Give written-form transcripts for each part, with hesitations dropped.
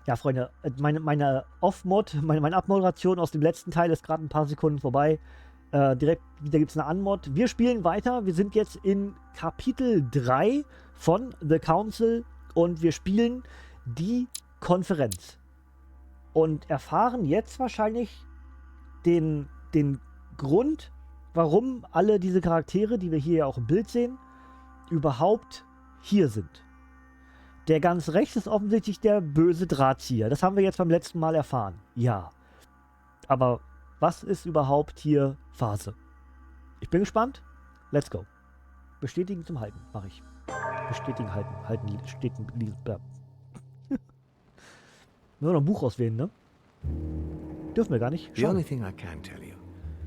Ja, Freunde, meine Abmoderation aus dem letzten Teil ist gerade ein paar Sekunden vorbei. Direkt wieder gibt es eine Anmod. Wir spielen weiter. Wir sind jetzt in Kapitel 3 von The Council und wir spielen die Konferenz. Und erfahren jetzt wahrscheinlich den Grund, warum alle diese Charaktere, die wir hier ja auch im Bild sehen, überhaupt hier sind. Der ganz rechts ist offensichtlich der böse Drahtzieher. Das haben wir jetzt beim letzten Mal erfahren. Ja. Aber was ist überhaupt hier Phase? Ich bin gespannt. Let's go. Bestätigen zum Halten. Mache ich. Bestätigen, halten. Halten, bestätigen. Nur noch ein Buch auswählen, ne? Dürfen wir gar nicht. The only thing I can tell you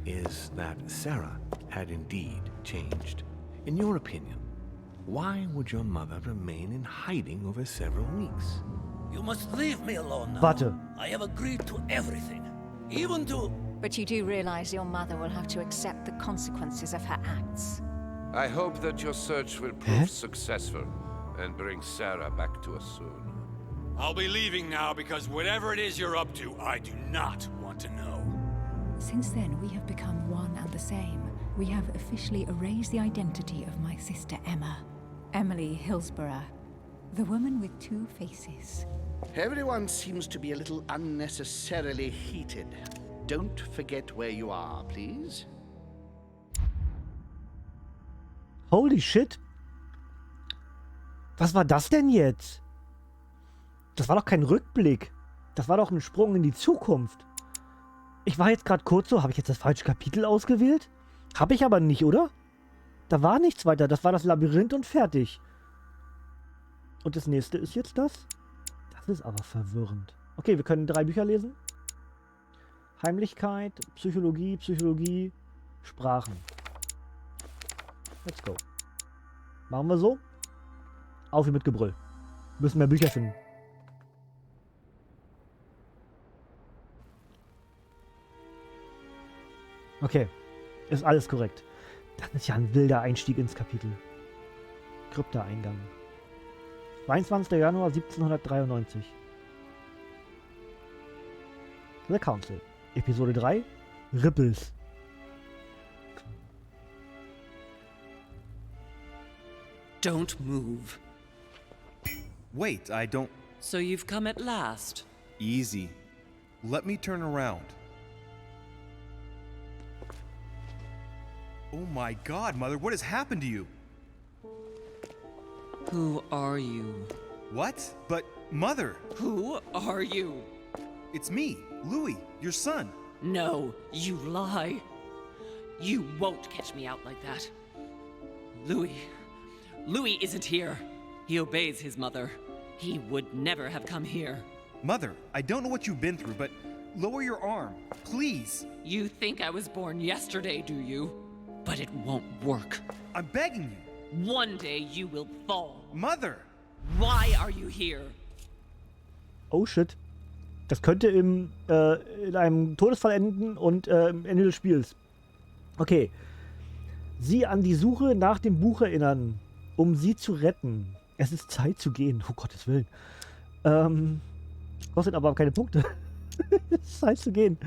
is that Sarah had indeed changed. In your opinion, why would your mother remain in hiding over several weeks? You must leave me alone now. Warte. I have agreed to everything. Even to... But you do realize your mother will have to accept the consequences of her acts. I hope that your search will prove successful and bring Sarah back to us soon. I'll be leaving now because whatever it is you're up to, I do not want to know. Since then, we have become one and the same. We have officially erased the identity of my sister Emma. Emily Hillsborough, the woman with two faces. Everyone seems to be a little unnecessarily heated. Don't forget where you are, please. Holy shit. Was war das denn jetzt? Das war doch kein Rückblick. Das war doch ein Sprung in die Zukunft. Ich war jetzt gerade kurz so, habe ich jetzt das falsche Kapitel ausgewählt? Habe ich aber nicht, oder? Da war nichts weiter. Das war das Labyrinth und fertig. Und das nächste ist jetzt das? Das ist aber verwirrend. Okay, wir können 3 Bücher lesen. Heimlichkeit, Psychologie, Sprachen. Let's go. Machen wir so. Auf wie mit Gebrüll. Müssen mehr Bücher finden. Okay. Ist alles korrekt. Das ist ja ein wilder Einstieg ins Kapitel. Krypta-Eingang. 22. Januar 1793. The Council. Episode 3. Ripples. Don't move. Wait, I don't... So you've come at last. Easy. Let me turn around. Oh my God, Mother, what has happened to you? Who are you? What? But, Mother! Who are you? It's me, Louis, your son. No, you lie. You won't catch me out like that. Louis isn't here. He obeys his mother. He would never have come here. Mother, I don't know what you've been through, but lower your arm, please. You think I was born yesterday, do you? But it won't work. I'm begging you. One day you will fall. Mother! Why are you here? Oh shit. Das könnte in einem Todesfall enden und im Ende des Spiels. Okay. Sie an die Suche nach dem Buch erinnern, um sie zu retten. Es ist Zeit zu gehen. Oh Gottes Willen. Kostet aber keine Punkte. Es ist Zeit zu gehen.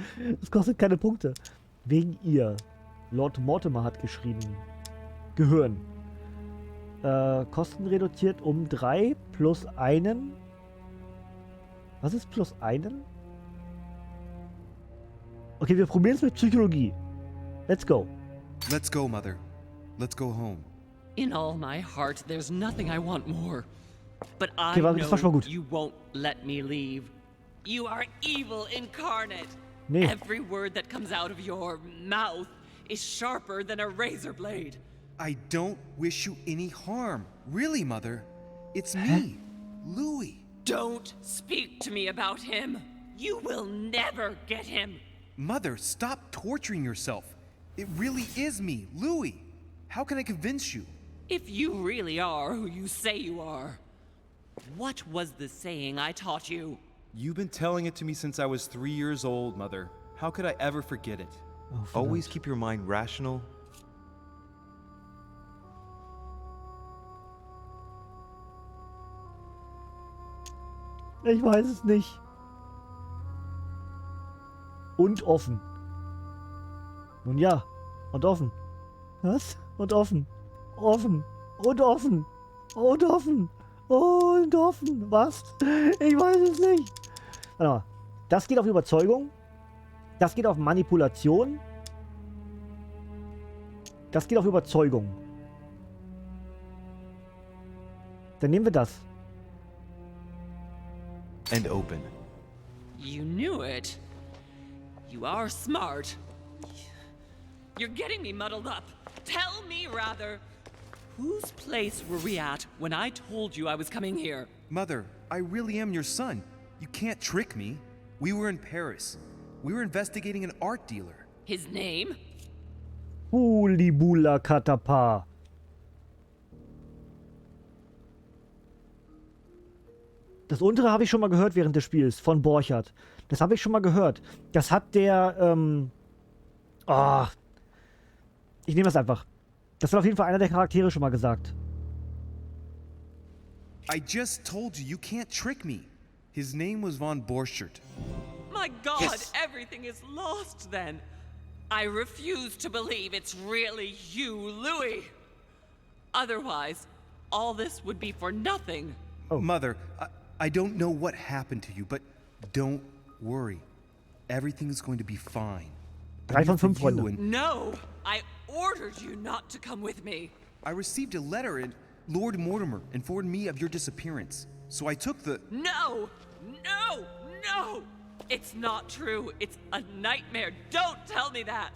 Es kostet keine Punkte. Wegen ihr. Lord Mortimer hat geschrieben. Gehirn. Kosten reduziert um 3 plus einen. Was ist plus einen? Okay, wir probieren es mit Psychologie. Let's go. Let's go, Mother. Let's go home. In all my heart, there's nothing I want more. But I Okay, das war schon mal know gut. you won't let me leave. You are evil incarnate. Nee. Every word that comes out of your mouth is sharper than a razor blade. I don't wish you any harm. Really, Mother. It's me, Louis. Don't speak to me about him. You will never get him. Mother, stop torturing yourself. It really is me, Louis. How can I convince you? If you really are who you say you are, what was the saying I taught you? You've been telling it to me since I was 3 years old, Mother. How could I ever forget it? Oh, verdammt. Always keep your mind rational. Ich weiß es nicht. Und offen. Nun ja. Und offen. Was? Und offen. Offen. Und offen. Und offen. Und offen. Was? Ich weiß es nicht. Warte mal. Das geht auf Überzeugung. Das geht auf Manipulation. Das geht auf Überzeugung. Dann nehmen wir das. And open. You knew it. You are smart. You're getting me muddled up. Tell me, rather, whose place were we at when I told you I was coming here? Mother, I really am your son. You can't trick me. We were in Paris. We were investigating an art dealer. His name? Hulibula Katapa. Das untere habe ich schon mal gehört während des Spiels, von Borchardt. Das habe ich schon mal gehört. Das hat der, ich nehme das einfach. Das hat auf jeden Fall einer der Charaktere schon mal gesagt. I just told you, you can't trick me. His name was von Borchardt. My God, Yes. everything is lost then. I refuse to believe it's really you, Louis. Otherwise, all this would be for nothing. Oh. Mother, I don't know what happened to you, but don't worry. Everything's going to be fine. 3 von 5, For you Freunde. and- No, I ordered you not to come with me. I received a letter and Lord Mortimer informed me of your disappearance. So I took the... No! No! No! It's not true. It's a nightmare. Don't tell me that.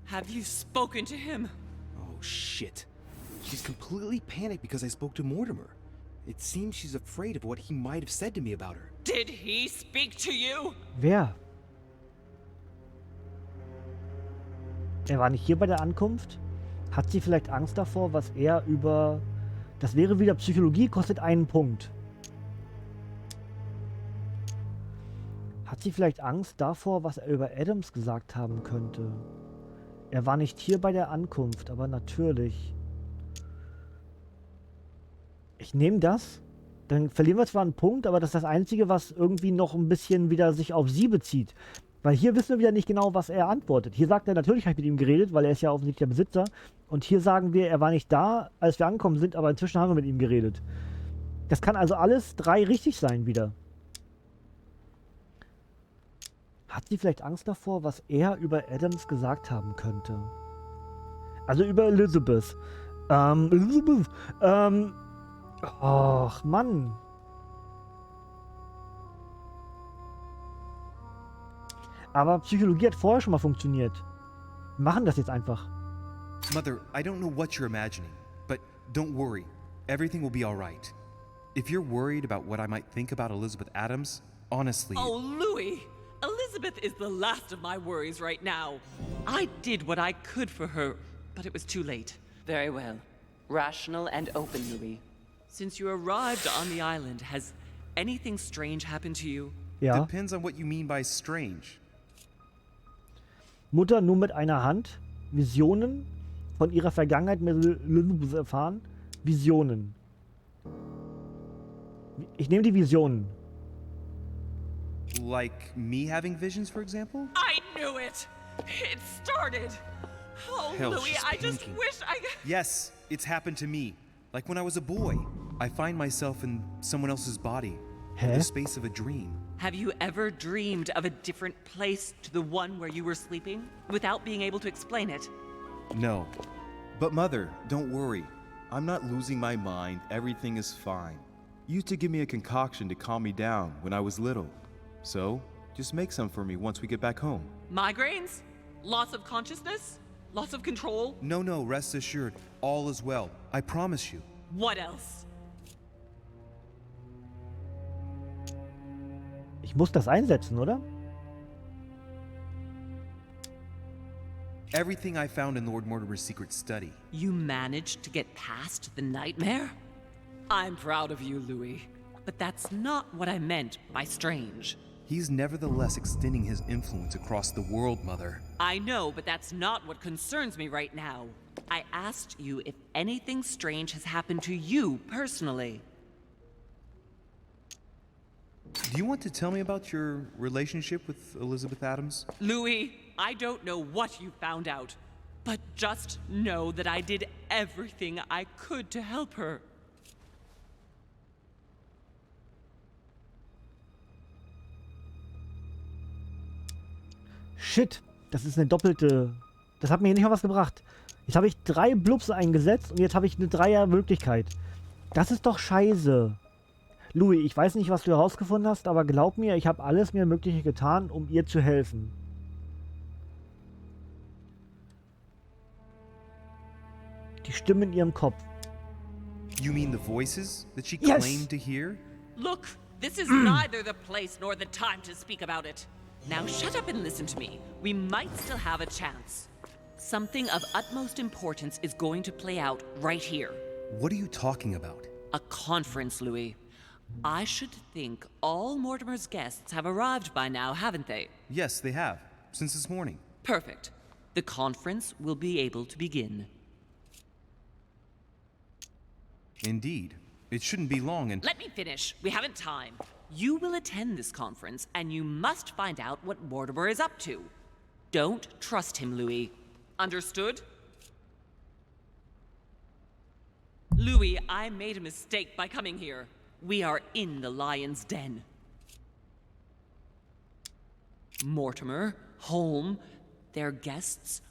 Have you spoken to him? Oh, shit. She's completely panicked because I spoke to Mortimer. It seems she's afraid of what he might have said to me about her. Did he speak to you? Wer? Er war nicht hier bei der Ankunft? Hat sie vielleicht Angst davor, was er über... Das wäre wieder Psychologie, kostet 1 Punkt. Hat sie vielleicht Angst davor, was er über Adams gesagt haben könnte? Er war nicht hier bei der Ankunft, aber natürlich. Ich nehme das. Dann verlieren wir zwar einen Punkt, aber das ist das Einzige, was irgendwie noch ein bisschen wieder sich auf sie bezieht. Weil hier wissen wir wieder nicht genau, was er antwortet. Hier sagt er, natürlich habe ich mit ihm geredet, weil er ist ja offensichtlich der Besitzer. Und hier sagen wir, er war nicht da, als wir angekommen sind, aber inzwischen haben wir mit ihm geredet. Das kann also alles 3 richtig sein wieder. Hat sie vielleicht Angst davor, was er über Adams gesagt haben könnte? Also über Elizabeth. Elizabeth. Och, Mann. Aber Psychologie hat vorher schon mal funktioniert. Wir machen das jetzt einfach. Mother, I don't know what you're imagining, but don't worry. Everything will be all right. If you're worried about what I might think about Elizabeth Adams, honestly... Oh, Louis! Elizabeth is the last of my worries right now. I did what I could for her, but it was too late. Very well. Rational and open, Louis. Since you arrived on the island, has anything strange happened to you? Ja. Depends on what you mean by strange. Mutter nur mit einer Hand. Visionen. Von ihrer Vergangenheit mit Elizabeth erfahren. Visionen. Ich nehme die Visionen. Like me having visions, for example? I knew it! It started! Oh, Hell, Louis, she's I just panicking. wish I... Yes, it's happened to me. Like when I was a boy. I find myself in someone else's body. In Hä? the space of a dream. Have you ever dreamed of a different place to the one where you were sleeping, without being able to explain it? No. But Mother, don't worry. I'm not losing my mind. Everything is fine. You used to give me a concoction to calm me down when I was little. So, just make some for me once we get back home. Migraines? Loss of consciousness? Loss of control? No, rest assured. All is well. I promise you. What else? Ich muss das einsetzen, oder? Everything I found in Lord Mortimer's secret study. You managed to get past the nightmare? I'm proud of you, Louis. But that's not what I meant by strange. He's nevertheless extending his influence across the world, Mother. I know, but that's not what concerns me right now. I asked you if anything strange has happened to you personally. Do you want to tell me about your relationship with Elizabeth Adams? Louis, I don't know what you found out, but just know that I did everything I could to help her. Shit, das ist eine doppelte... Das hat mir nicht mal was gebracht. Jetzt habe ich 3 Blubs eingesetzt und jetzt habe ich eine 3er-Möglichkeit. Das ist doch scheiße. Louis, ich weiß nicht, was du herausgefunden hast, aber glaub mir, ich habe alles mir Mögliche getan, um ihr zu helfen. Die Stimme in ihrem Kopf. You mean the voices that she claimed to hear? Look, this is neither the place nor the time to speak about it. Now shut up and listen to me. We might still have a chance. Something of utmost importance is going to play out right here. What are you talking about? A conference, Louis. I should think all Mortimer's guests have arrived by now, haven't they? Yes, they have. Since this morning. Perfect. The conference will be able to begin. Indeed. It shouldn't be long and... Let me finish. We haven't time. You will attend this conference, and you must find out what Mortimer is up to. Don't trust him, Louis. Understood? Louis, I made a mistake by coming here. We are in the lion's den. Mortimer, Holm, their guests,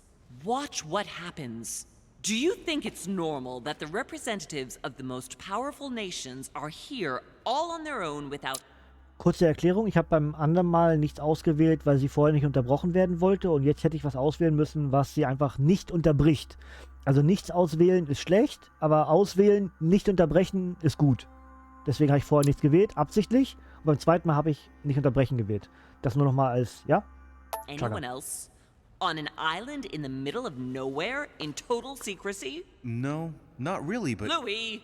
watch what happens. Do you think it's normal that the representatives of the most powerful nations are here all on their own without... Kurze Erklärung, ich habe beim anderen Mal nichts ausgewählt, weil sie vorher nicht unterbrochen werden wollte und jetzt hätte ich was auswählen müssen, was sie einfach nicht unterbricht. Also nichts auswählen ist schlecht, aber auswählen, nicht unterbrechen ist gut. Deswegen habe ich vorher nichts gewählt, absichtlich. Und beim zweiten Mal habe ich nicht unterbrechen gewählt. Das nur nochmal als, ja? Anyone else? On an island in the middle of nowhere in total secrecy? No, not really, but... Louis!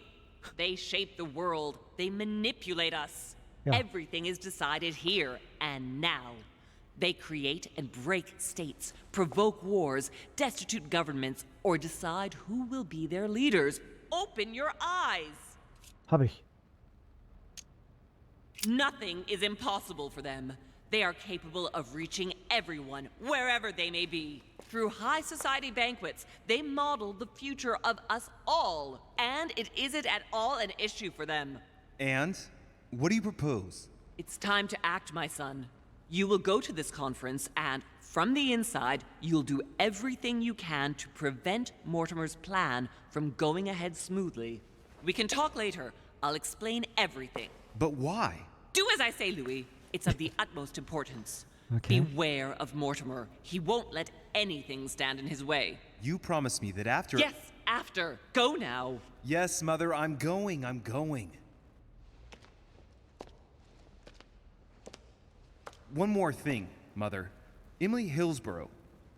They shape the world. They manipulate us. Ja. Everything is decided here and now. They create and break states, provoke wars, destitute governments, or decide who will be their leaders. Open your eyes! Hab ich. Nothing is impossible for them. They are capable of reaching everyone, wherever they may be. Through high society banquets, they model the future of us all. And it isn't at all an issue for them. And? What do you propose? It's time to act, my son. You will go to this conference, and from the inside, you'll do everything you can to prevent Mortimer's plan from going ahead smoothly. We can talk later. I'll explain everything. But why? Do as I say, Louis. It's of the utmost importance. Okay. Beware of Mortimer. He won't let anything stand in his way. You promised me that after... Yes, after. Go now. Yes, Mother, I'm going. One more thing, Mother. Emily Hillsborough,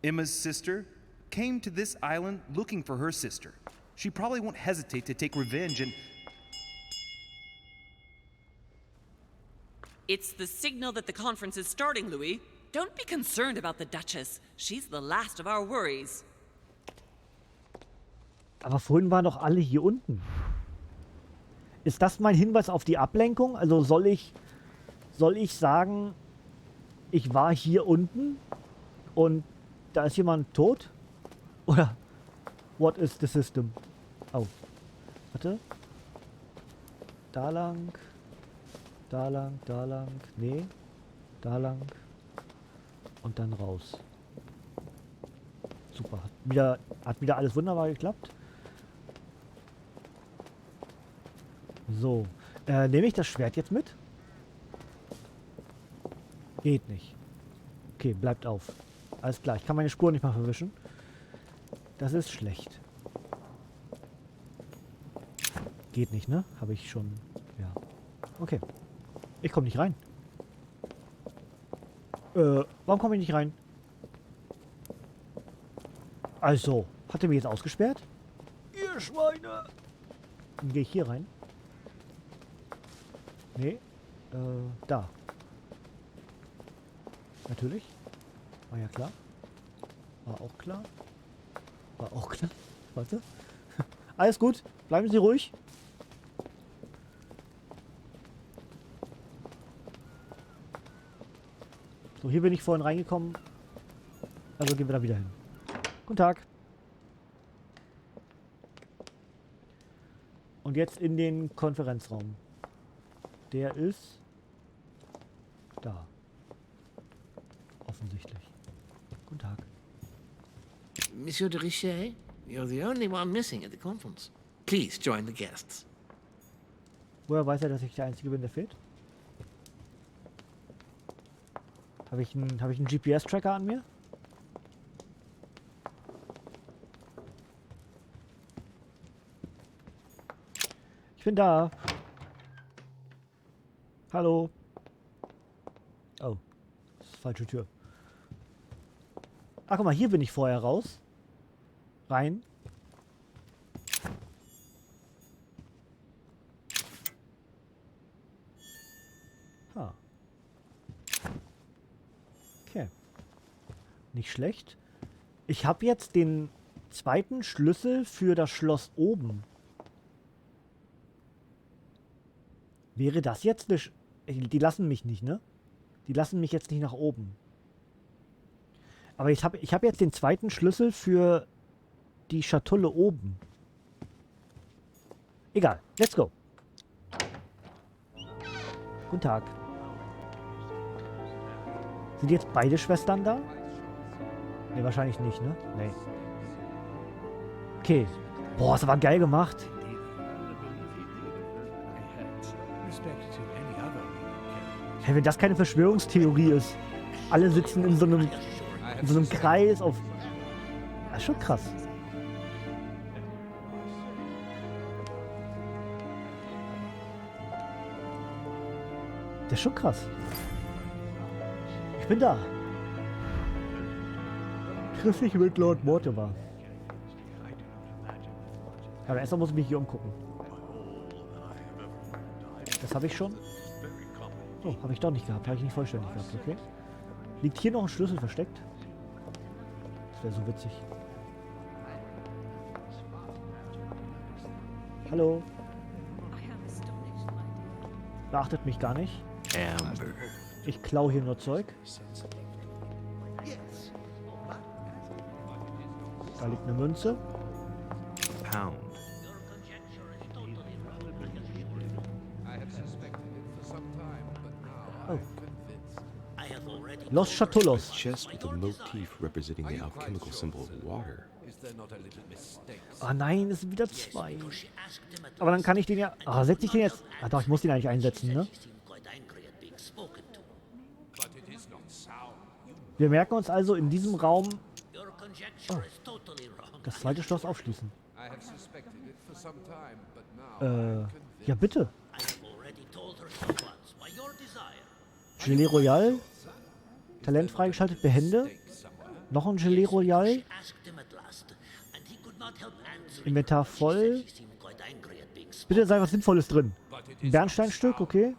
Emma's sister, came to this island looking for her sister. She probably won't hesitate to take revenge and... It's the signal that the conference is starting, Louis. Don't be concerned about the Duchess. She's the last of our worries. Aber vorhin waren doch alle hier unten. Ist das mein Hinweis auf die Ablenkung? Also soll ich sagen, ich war hier unten und da ist jemand tot? Oder what is the system? Oh. Warte. Da lang. Da lang, da lang. Nee. Da lang. Und dann raus. Super. Hat wieder alles wunderbar geklappt. So. Nehme ich das Schwert jetzt mit? Geht nicht. Okay, bleibt auf. Alles klar, ich kann meine Spuren nicht mal verwischen. Das ist schlecht. Geht nicht, ne? Habe ich schon... Ja. Okay. Ich komme nicht rein. Warum komme ich nicht rein? Also, hat er mich jetzt ausgesperrt? Ihr Schweine! Dann gehe ich hier rein. Nee. Da. Natürlich. War ja klar. War auch klar. War auch klar. Warte. Alles gut. Bleiben Sie ruhig. So, hier bin ich vorhin reingekommen. Also gehen wir da wieder hin. Guten Tag. Und jetzt in den Konferenzraum. Der ist da. Offensichtlich. Guten Tag. Monsieur de Richet, you're the only one missing at the conference. Please join the guests. Woher weiß er, dass ich der Einzige bin, der fehlt? Habe ich einen GPS-Tracker an mir? Ich bin da. Hallo. Oh, das ist die falsche Tür. Ach, guck mal, hier bin ich vorher raus. Rein. Ah. Okay. Nicht schlecht. Ich habe jetzt den zweiten Schlüssel für das Schloss oben. Wäre das jetzt eine... Die lassen mich nicht, ne? Die lassen mich jetzt nicht nach oben. Aber ich hab jetzt den zweiten Schlüssel für die Schatulle oben. Egal, let's go. Guten Tag. Sind jetzt beide Schwestern da? Ne, wahrscheinlich nicht, ne? Nee. Okay. Boah, ist aber geil gemacht. Hey, wenn das keine Verschwörungstheorie ist. Alle sitzen in so einem Kreis auf... Das ist schon krass. Das ist schon krass. Ich bin da. Triff ich mit Lord Mortimer. Aber erstmal muss ich mich hier umgucken. Das habe ich schon. Oh, habe ich doch nicht gehabt. Habe ich nicht vollständig gehabt, okay. Liegt hier noch ein Schlüssel versteckt? Das wäre so witzig. Hallo. Beachtet mich gar nicht. Ich klaue hier nur Zeug. Da liegt eine Münze. Pound. Oh. Los Chatullos. Chest with a motif representing the alchemical symbol of water. Ah nein, es sind wieder zwei. Aber dann kann ich den ja... Ah, setze ich den jetzt... Ah doch, ich muss den eigentlich einsetzen, ne? Wir merken uns also in diesem Raum... Oh, das zweite Schloss aufschließen. Ja bitte. Gelee Royal. Talent freigeschaltet, Behände. Noch ein Gelee Royal. Inventar voll. Bitte sei was Sinnvolles drin. Ein Bernsteinstück, okay.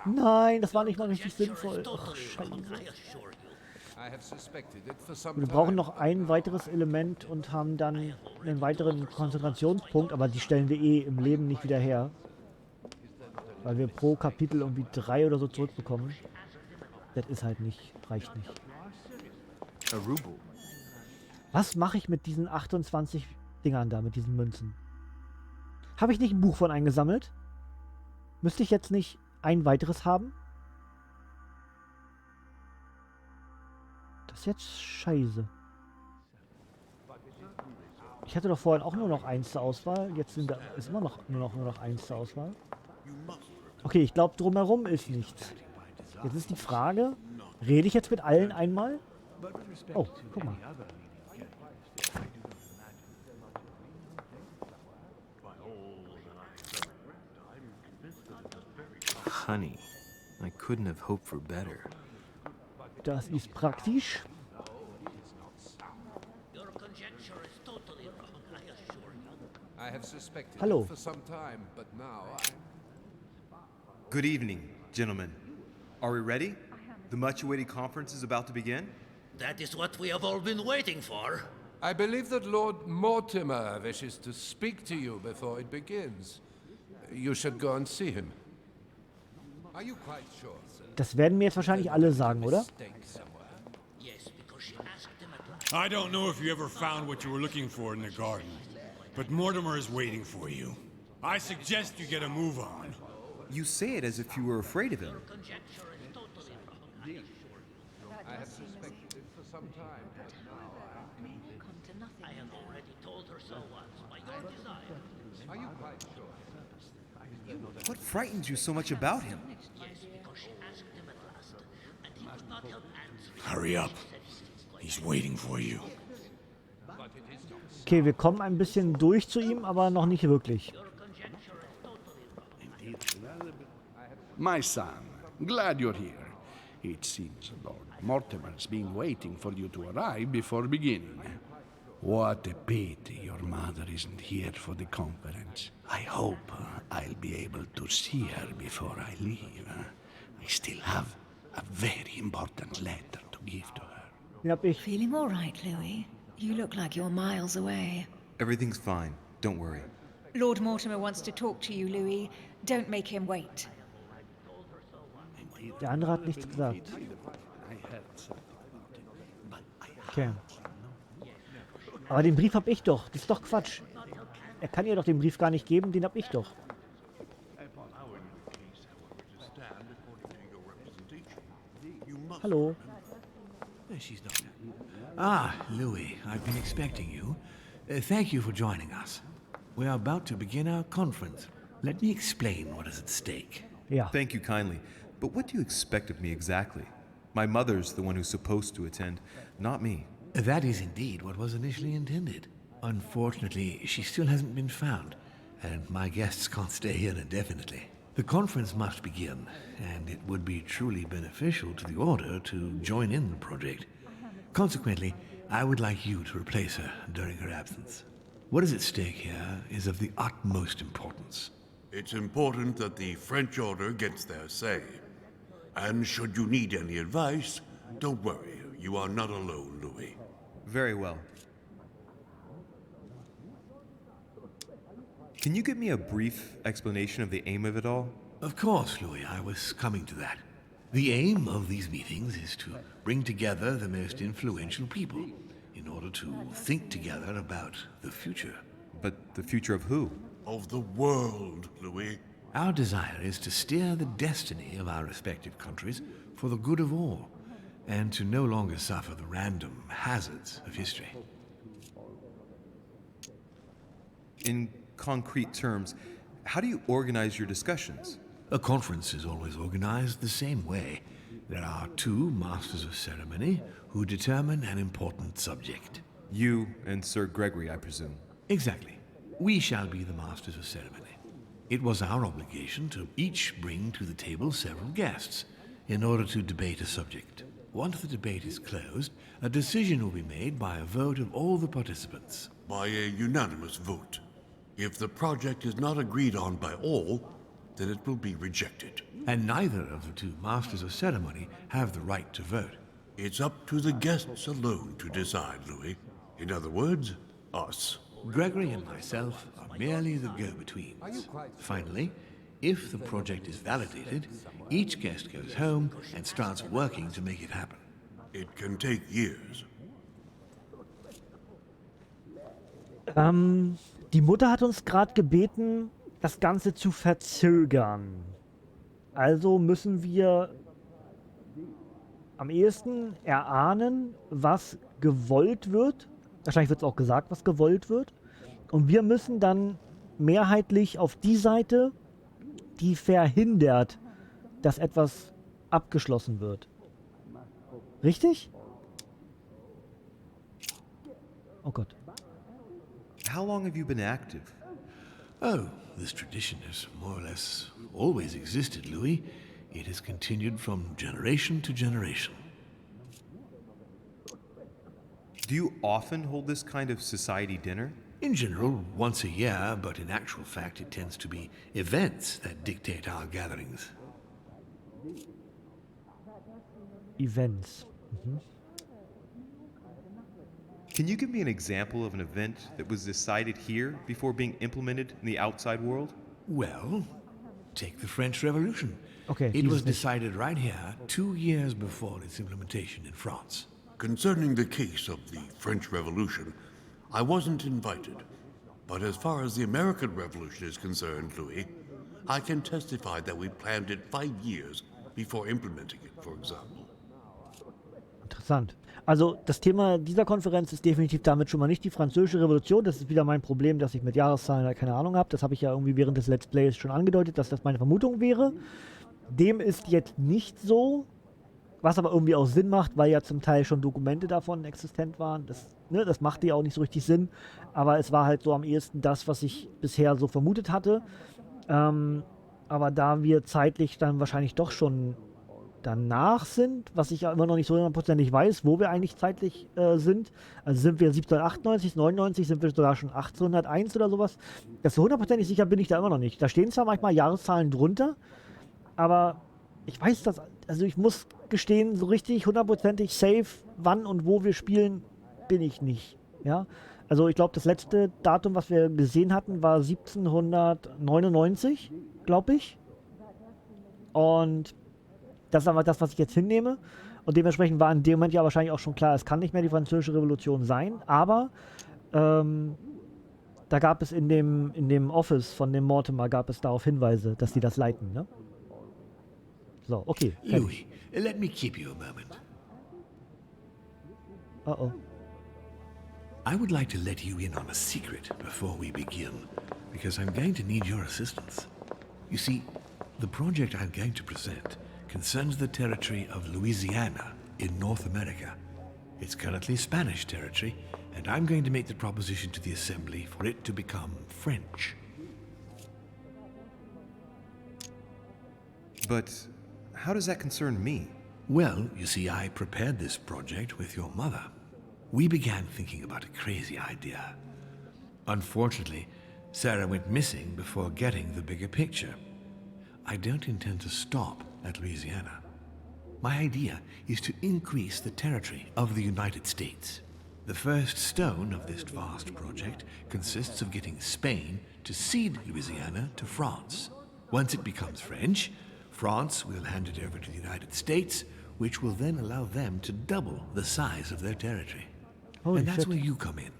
Nein, das war nicht mal richtig sinnvoll. Ach, Scheiße. Wir brauchen noch ein weiteres Element und haben dann einen weiteren Konzentrationspunkt, aber die stellen wir eh im Leben nicht wieder her. Weil wir pro Kapitel irgendwie 3 oder so zurückbekommen. Das ist halt nicht, reicht nicht. Was mache ich mit diesen 28 Dingern da, mit diesen Münzen? Habe ich nicht ein Buch von eingesammelt? Müsste ich jetzt nicht ein weiteres haben? Das ist jetzt scheiße. Ich hatte doch vorhin auch nur noch 1 zur Auswahl. Jetzt ist immer noch nur noch 1 zur Auswahl. Okay, ich glaube, drumherum ist nichts. Jetzt ist die Frage, rede ich jetzt mit allen einmal? Oh, guck mal. Honey, I couldn't have hoped for better. Das ist praktisch. Hallo. Good evening, gentlemen. Are we ready? The much-awaited conference is about to begin? That is what we have all been waiting for. I believe that Lord Mortimer wishes to speak to you before it begins. You should go and see him. Das werden mir jetzt wahrscheinlich alle sagen, oder? I don't know if you ever found what you were looking for in the garden, but Mortimer is waiting for you. I suggest you get a move on. You say it as if you were afraid of him. I have suspected it for some time. I have already told her so once, by your desire. Are you quite sure? What frightens you so much about him? Yes, because she asked him at last, and he could not help answering. Hurry up. He's waiting for you. Okay, wir kommen ein bisschen durch zu ihm, aber noch nicht wirklich. My son, glad you're here. It seems Lord Mortimer's been waiting for you to arrive before beginning. What a pity your mother isn't here for the conference. I hope I'll be able to see her before I leave. I still have a very important letter to give to her. Den hab ich. Feeling all right, Louis? You look like you're miles away. Everything's fine. Don't worry. Lord Mortimer wants to talk to you, Louis. Don't make him wait. Der andere hat nichts gesagt. Okay. Aber den Brief hab ich doch. Das ist doch Quatsch. Er kann ihr doch den Brief gar nicht geben, den hab ich doch. Hallo. She's not. Ah, Louis, I've been expecting you. Thank you for joining us. We are about to begin our conference. Let me explain what is at stake. Yeah. Thank you kindly. But what do you expect of me exactly? My mother's the one who's supposed to attend, not me. That is indeed what was initially intended. Unfortunately, she still hasn't been found, and my guests can't stay here indefinitely. The conference must begin, and it would be truly beneficial to the Order to join in the project. Consequently, I would like you to replace her during her absence. What is at stake here is of the utmost importance. It's important that the French Order gets their say. And should you need any advice, don't worry. You are not alone, Louis. Very well. Can you give me a brief explanation of the aim of it all? Of course, Louis, I was coming to that. The aim of these meetings is to bring together the most influential people in order to think together about the future. But the future of who? Of the world, Louis. Our desire is to steer the destiny of our respective countries for the good of all, and to no longer suffer the random hazards of history. In concrete terms, how do you organize your discussions? A conference is always organized the same way. There are two masters of ceremony who determine an important subject. You and Sir Gregory, I presume. Exactly. We shall be the masters of ceremony. It was our obligation to each bring to the table several guests in order to debate a subject. Once the debate is closed, a decision will be made by a vote of all the participants. By a unanimous vote. If the project is not agreed on by all, then it will be rejected. And neither of the two masters of ceremony have the right to vote. It's up to the guests alone to decide, Louis. In other words, us. Gregory and myself are merely the go-betweens. Finally, if the project is validated, each guest goes home and starts working to make it happen. It can take years. Die Mutter hat uns gerade gebeten, das Ganze zu verzögern. Also müssen wir am ehesten erahnen, was gewollt wird. Wahrscheinlich wird es auch gesagt, was gewollt wird. Und wir müssen dann mehrheitlich auf die Seite, die verhindert, dass etwas abgeschlossen wird. Richtig? Oh Gott. How long have you been active? Oh, this tradition has more or less always existed, Louis. It has continued from generation to generation. Do you often hold this kind of society dinner? In general, once a year, but in actual fact it tends to be events that dictate our gatherings. Events. Can you give me an example of an event that was decided here before being implemented in the outside world? Well, take the French Revolution. Okay, It was decided right here 2 years before its implementation in France. Concerning the case of the French Revolution, I wasn't invited. But as far as the American Revolution is concerned, Louis, I can testify that we planned it 5 years before implementing it, for example. Interessant. Also das Thema dieser Konferenz ist definitiv damit schon mal nicht die französische Revolution. Das ist wieder mein Problem, dass ich mit Jahreszahlen keine Ahnung habe. Das habe ich ja irgendwie während des Let's Plays schon angedeutet, dass das meine Vermutung wäre. Dem ist jetzt nicht so, was aber irgendwie auch Sinn macht, weil ja zum Teil schon Dokumente davon existent waren. Das machte ja auch nicht so richtig Sinn, aber es war halt so am ehesten das, was ich bisher so vermutet hatte. Aber da wir zeitlich dann wahrscheinlich doch schon danach sind, was ich ja immer noch nicht so hundertprozentig weiß, wo wir eigentlich zeitlich sind. Also sind wir 1798, 99, sind wir sogar schon 1801 oder sowas. Das so hundertprozentig sicher bin ich da immer noch nicht. Da stehen zwar manchmal Jahreszahlen drunter, aber ich weiß das, also ich muss gestehen, so richtig hundertprozentig safe, wann und wo wir spielen, bin ich nicht. Ja? Also ich glaube, das letzte Datum, was wir gesehen hatten, war 1799, glaube ich. Und das ist aber das, was ich jetzt hinnehme. Und dementsprechend war in dem Moment ja wahrscheinlich auch schon klar, es kann nicht mehr die französische Revolution sein. Aber da gab es in dem Office von dem Mortimer, gab es darauf Hinweise, dass die das leiten. Ne? So, okay. Louis, let me keep you a moment. Uh-oh. I would like to let you in on a secret before we begin, because I'm going to need your assistance. You see, the project I'm going to present concerns the territory of Louisiana in North America. It's currently Spanish territory, and I'm going to make the proposition to the Assembly for it to become French. But how does that concern me? Well, you see, I prepared this project with your mother. We began thinking about a crazy idea. Unfortunately, Sarah went missing before getting the bigger picture. I don't intend to stop at Louisiana. My idea is to increase the territory of the United States. The first stone of this vast project consists of getting Spain to cede Louisiana to France. Once it becomes French, France will hand it over to the United States, which will then allow them to double the size of their territory. Holy and that's shit. where you come in.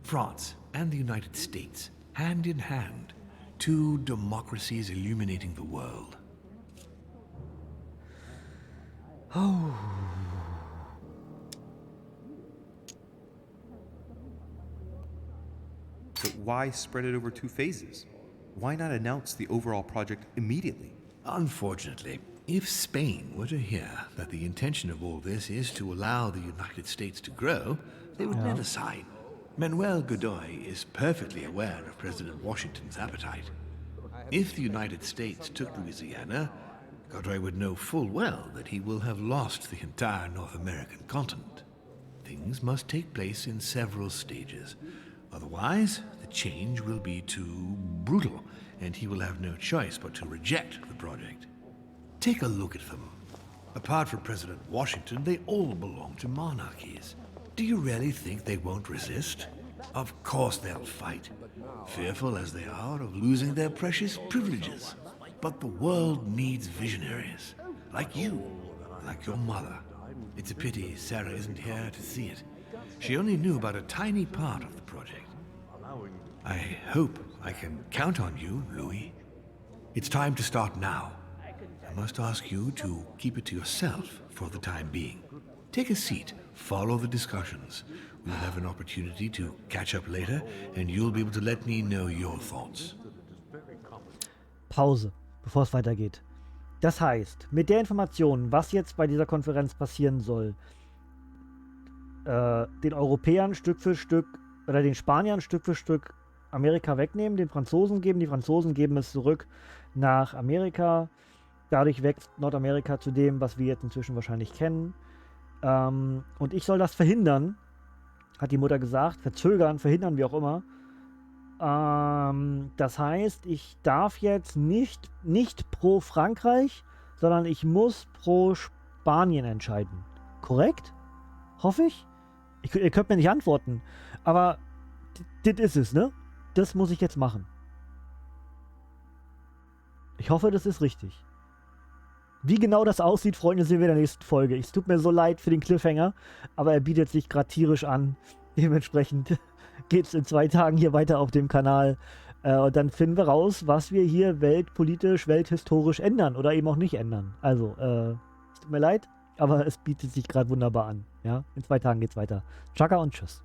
France and the United States, hand in hand, two democracies illuminating the world. Oh. But why spread it over 2 phases? Why not announce the overall project immediately? Unfortunately, if Spain were to hear that the intention of all this is to allow the United States to grow, they would never sign. Manuel Godoy is perfectly aware of President Washington's appetite. If the United States took Louisiana, Godoy would know full well that he will have lost the entire North American continent. Things must take place in several stages. Otherwise, the change will be too brutal, and he will have no choice but to reject the project. Take a look at them. Apart from President Washington, they all belong to monarchies. Do you really think they won't resist? Of course they'll fight, fearful as they are of losing their precious privileges. But the world needs visionaries, like you, like your mother. It's a pity Sarah isn't here to see it. She only knew about a tiny part of the project. I hope I can count on you, Louis. It's time to start now. I must ask you to keep it to yourself for the time being. Take a seat, follow the discussions. We'll have an opportunity to catch up later, and you'll be able to let me know your thoughts. Pause, bevor es weitergeht. Das heißt, mit der Information, was jetzt bei dieser Konferenz passieren soll, den Europäern Stück für Stück oder den Spaniern Stück für Stück Amerika wegnehmen, den Franzosen geben, die Franzosen geben es zurück nach Amerika. Dadurch wächst Nordamerika zu dem, was wir jetzt inzwischen wahrscheinlich kennen. Und ich soll das verhindern, hat die Mutter gesagt, verzögern, verhindern, wie auch immer. Das heißt, ich darf jetzt nicht pro Frankreich, sondern ich muss pro Spanien entscheiden. Korrekt? Hoffe ich? Ihr könnt mir nicht antworten, aber das ist es, ne? Das muss ich jetzt machen. Ich hoffe, das ist richtig. Wie genau das aussieht, Freunde, sehen wir in der nächsten Folge. Es tut mir so leid für den Cliffhanger, aber er bietet sich gerade tierisch an. Dementsprechend geht es in 2 Tagen hier weiter auf dem Kanal. Und dann finden wir raus, was wir hier weltpolitisch, welthistorisch ändern oder eben auch nicht ändern. Also, es tut mir leid, aber es bietet sich gerade wunderbar an. Ja? In 2 Tagen geht's weiter. Chaka und tschüss.